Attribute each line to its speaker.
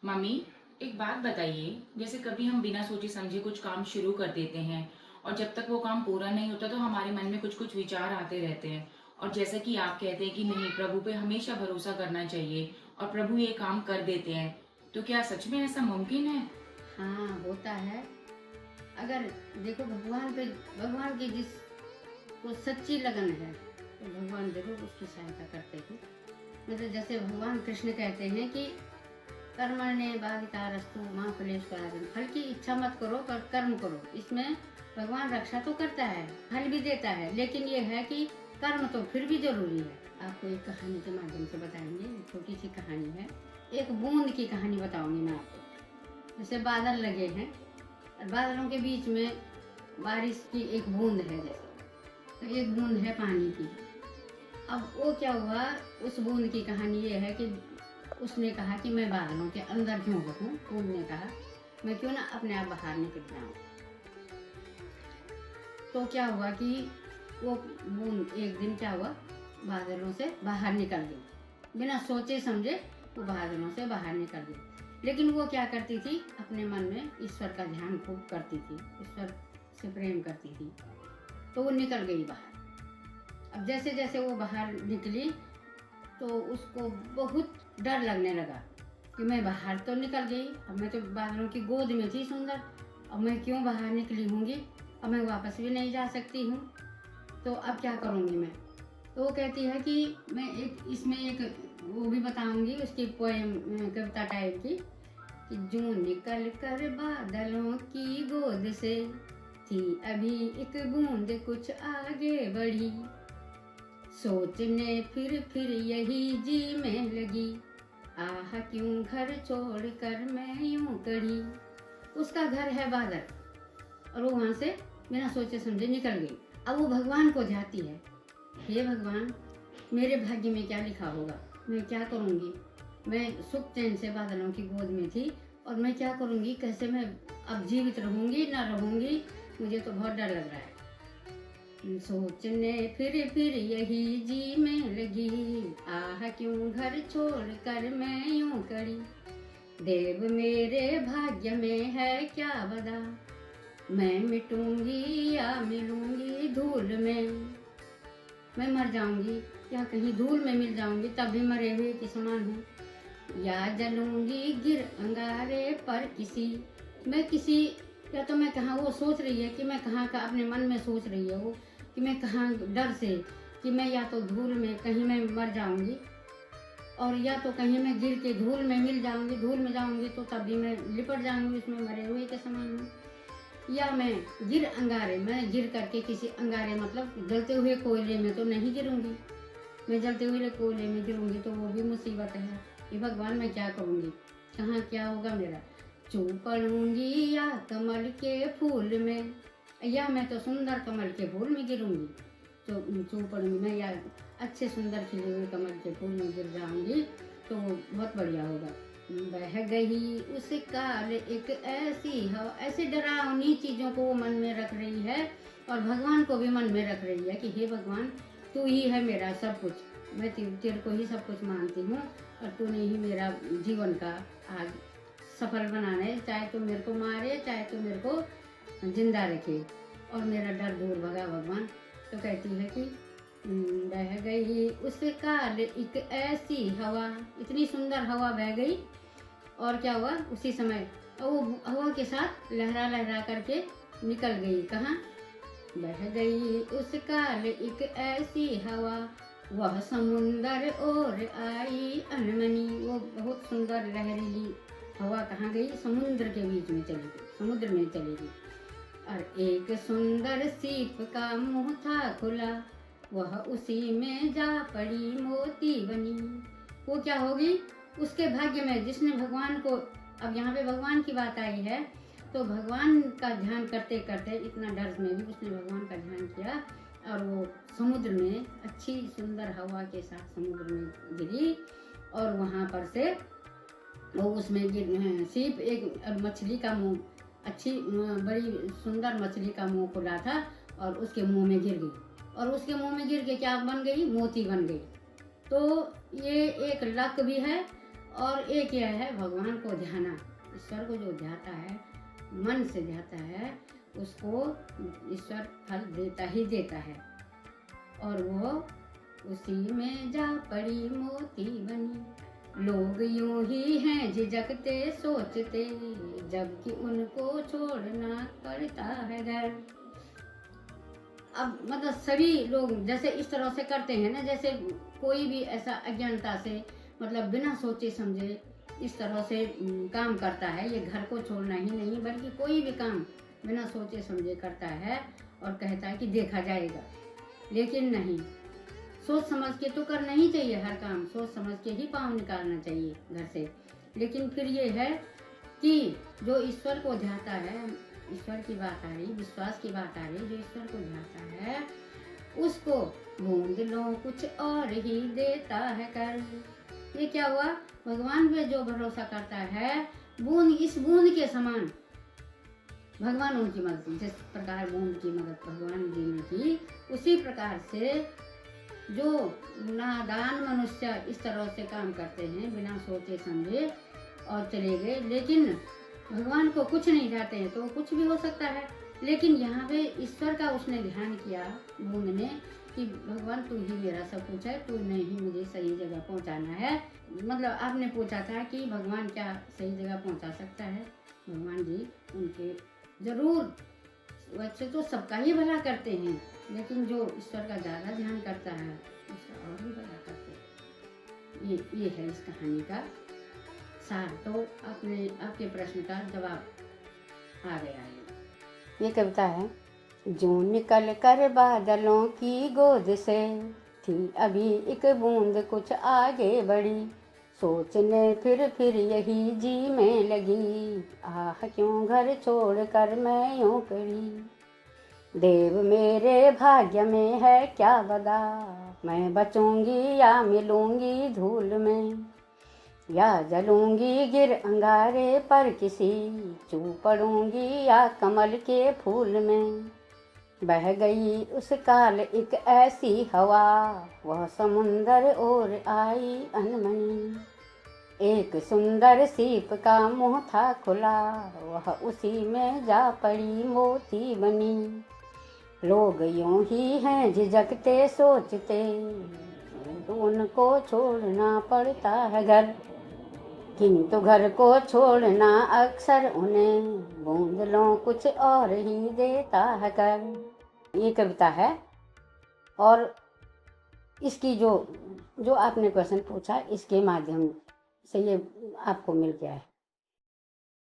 Speaker 1: Mummy, एक बात बताइए। जैसे कभी हम बिना सोचे समझे कुछ काम शुरू कर देते हैं और जब तक वो काम पूरा नहीं होता तो हमारे मन में कुछ कुछ विचार आते रहते हैं। और जैसा कि आप कहते हैं कि नहीं, प्रभु पे हमेशा भरोसा करना चाहिए और प्रभु ये काम कर देते हैं, तो क्या सच में ऐसा मुमकिन है?
Speaker 2: हाँ, होता है। अगर देखो भगवान की जिसको सच्ची लगन है तो भगवान जरूर उसकी सहायता करते हैं। मतलब जैसे भगवान कृष्ण कहते हैं कि कर्मण्ये बाधिकारस्तु मां फलेषु कदाचन, फल की इच्छा मत करो पर कर्म करो। इसमें भगवान रक्षा तो करता है, फल भी देता है, लेकिन ये है कि कर्म तो फिर भी जरूरी है। आपको एक कहानी के माध्यम से बताएंगे, एक छोटी सी कहानी है। एक बूंद की कहानी बताऊंगी मैं आपको। जैसे बादल लगे हैं और बादलों के बीच में बारिश की एक बूंद है, जैसे तो एक बूंद है पानी की। अब वो क्या हुआ, उस बूंद की कहानी ये है कि उसने कहा कि मैं बादलों के अंदर क्यों रहूं। बूंद ने कहा मैं क्यों ना अपने आप बाहर निकल जाऊं। तो क्या हुआ कि वो बूंद एक दिन क्या हुआ, बादलों से बाहर निकल गई। बिना सोचे समझे वो बादलों से बाहर निकल गई। लेकिन वो क्या करती थी, अपने मन में ईश्वर का ध्यान खूब करती थी, ईश्वर से प्रेम करती थी। तो वो निकल गई बाहर। अब जैसे जैसे वो बाहर निकली तो उसको बहुत डर लगने लगा कि मैं बाहर तो निकल गई, अब मैं तो बादलों की गोद में थी सुंदर, अब मैं क्यों बाहर निकली होंगी, अब मैं वापस भी नहीं जा सकती हूँ, तो अब क्या करूँगी मैं। तो वो कहती है कि मैं इसमें एक वो भी बताऊंगी, उसकी पोएम, कविता टाइप की, कि जूं निकल कर बादलों की गोद से थी अभी एक बूंद कुछ आगे बढ़ी, सोचने फिर यही जी में लगी, आह क्यों घर छोड़ कर मैं यूं कड़ी। उसका घर है बादल और वो वहां से बिना सोचे समझे निकल गई। अब वो भगवान को जाती है, हे भगवान, मेरे भाग्य में क्या लिखा होगा, मैं क्या करूँगी। मैं सुख चैन से बादलों की गोद में थी और मैं क्या करूँगी, कैसे मैं अब जीवित रहूँगी ना रहूँगी, मुझे तो बहुत डर लग रहा है। सोचने फिर यही जी में लगी, आह क्यों घर छोड़ कर मैं यूं कड़ी, देव मेरे भाग्य में है क्या बदा, मैं मिटूंगी या मिलूंगी धूल में। मैं मर जाऊंगी या कहीं धूल में मिल जाऊंगी तब भी मरे हुए के समान हूँ, या जलूंगी गिर अंगारे पर किसी, मैं किसी, या तो मैं कहाँ, वो सोच रही है कि मैं कहाँ का, अपने मन में सोच रही है वो कि मैं कहाँ, डर से कि मैं या तो धूल में कहीं मैं मर जाऊंगी और या तो कहीं मैं गिर के धूल में मिल जाऊंगी, धूल में जाऊंगी तो तब भी मैं लिपट जाऊंगी, उसमें मरे हुए के समान हूँ, या मैं गिर अंगारे, मैं गिर करके किसी अंगारे मतलब जलते हुए कोयले में तो नहीं गिरूंगी, मैं जलते हुए कोयले में गिरूंगी तो वो भी मुसीबत है। ये भगवान मैं क्या करूंगी, कहाँ क्या होगा मेरा, चू पड़ूंगी या कमल के फूल में, या मैं तो सुंदर कमल के फूल में गिरूंगी, तो चू पड़ूंगी मैं, या अच्छे सुंदर खिले हुए कमल के फूल में गिर जाऊंगी तो वो बहुत बढ़िया होगा। बह गई उस काल एक ऐसी हवा, ऐसे डरावनी चीजों को वो मन में रख रही है और भगवान को भी मन में रख रही है कि हे भगवान, तू ही है मेरा सब कुछ, मैं तेरे को ही सब कुछ मानती हूँ और तूने ही मेरा जीवन का आज सफल बनाना है, चाहे तू मेरे को मारे चाहे तू मेरे को जिंदा रखे और मेरा डर दूर भगा भगवान। तो कहती है कि बह गई उस काल एक ऐसी हवा, इतनी सुंदर हवा बह गई और क्या हुआ उसी समय, वो हवा के साथ लहरा लहरा करके निकल गई, कहाँ, बह गई उस काल एक ऐसी हवा, वह समुंदर और आई अनमनी, वो बहुत सुंदर लहरीली हवा कहाँ गई, समुद्र के बीच में चली गई, समुद्र में चली गई। और एक सुंदर सीप का मुंह था खुला, वह उसी में जा पड़ी मोती बनी। वो क्या होगी, उसके भाग्य में जिसने भगवान को, अब यहाँ पे भगवान की बात आई है तो भगवान का ध्यान करते करते इतना डर में भी उसने भगवान का ध्यान किया और वो समुद्र में अच्छी सुंदर हवा के साथ समुद्र में गिरी और वहाँ पर से वो उसमें सीप एक मछली का मुंह, अच्छी बड़ी सुंदर मछली का मुंह खुला था और उसके मुंह में गिर गई और उसके मुंह में गिर के क्या बन गई, मोती बन गई। तो ये एक लक भी है और एक यह है भगवान को ध्याना। ईश्वर को जो ध्याता है, मन से ध्याता है, उसको ईश्वर फल देता ही देता है। और वो उसी में जा पड़ी मोती बनी। लोग यूं ही हैं झिझकते सोचते, जबकि उनको छोड़ना पड़ता है घर। अब मतलब सभी लोग जैसे इस तरह से करते हैं ना, जैसे कोई भी ऐसा अज्ञानता से मतलब बिना सोचे समझे इस तरह से काम करता है, ये घर को छोड़ना ही नहीं बल्कि कोई भी काम बिना सोचे समझे करता है और कहता है कि देखा जाएगा। लेकिन नहीं, सोच समझ के तो करना ही चाहिए हर काम, सोच समझ के ही पाँव निकालना चाहिए घर से। लेकिन फिर ये है कि जो ईश्वर को ध्याता है, ईश्वर की बात आ रही, विश्वास की बात आ रही, जो ईश्वर को ध्याता है उसको बूंद लो कुछ और ही देता है कर। ये क्या हुआ, भगवान पे जो भरोसा करता है, बूंद इस बूंद के समान भगवान उनकी मदद, जिस प्रकार बूंद की मदद भगवान जी ने की, उसी प्रकार से जो नादान मनुष्य इस तरह से काम करते हैं बिना सोचे समझे और चले गए, लेकिन भगवान को कुछ नहीं चाहते हैं तो कुछ भी हो सकता है। लेकिन यहाँ पे ईश्वर का उसने ध्यान किया बूंद ने कि भगवान तू ही मेरा सब कुछ है, तू ने ही मुझे सही जगह पहुँचाना है। मतलब आपने पूछा था कि भगवान क्या सही जगह पहुँचा सकता है। भगवान जी उनके ज़रूर, वैसे तो सबका ही भला करते हैं, लेकिन जो ईश्वर का ज़्यादा ध्यान करता है उसका और भी भला करते हैं। ये है इस कहानी का सार। तो आपके प्रश्न का जवाब आ गया है।
Speaker 3: ये कविता है। जो निकल कर बादलों की गोद से थी अभी एक बूंद कुछ आगे बढ़ी, सोचने फिर यही जी में लगी, आह क्यों घर छोड़ कर मैं यूं करी। देव मेरे भाग्य में है क्या वदा, मैं बचूंगी या मिलूंगी धूल में, या जलूंगी गिर अंगारे पर किसी, चू पड़ूंगी या कमल के फूल में। बह गई उस काल एक ऐसी हवा, वह समुंदर और आई अनमनी। एक सुंदर सीप का मुंह था खुला, वह उसी में जा पड़ी मोती बनी। लोग यूं ही हैं झिझकते सोचते, तो उनको छोड़ना पड़ता है घर, किंतु घर को छोड़ना अक्सर उन्हें बूंदलों कुछ और ही देता है कर। ये कविता है और इसकी जो आपने क्वेश्चन पूछा, इसके माध्यम से ये आपको मिल गया है।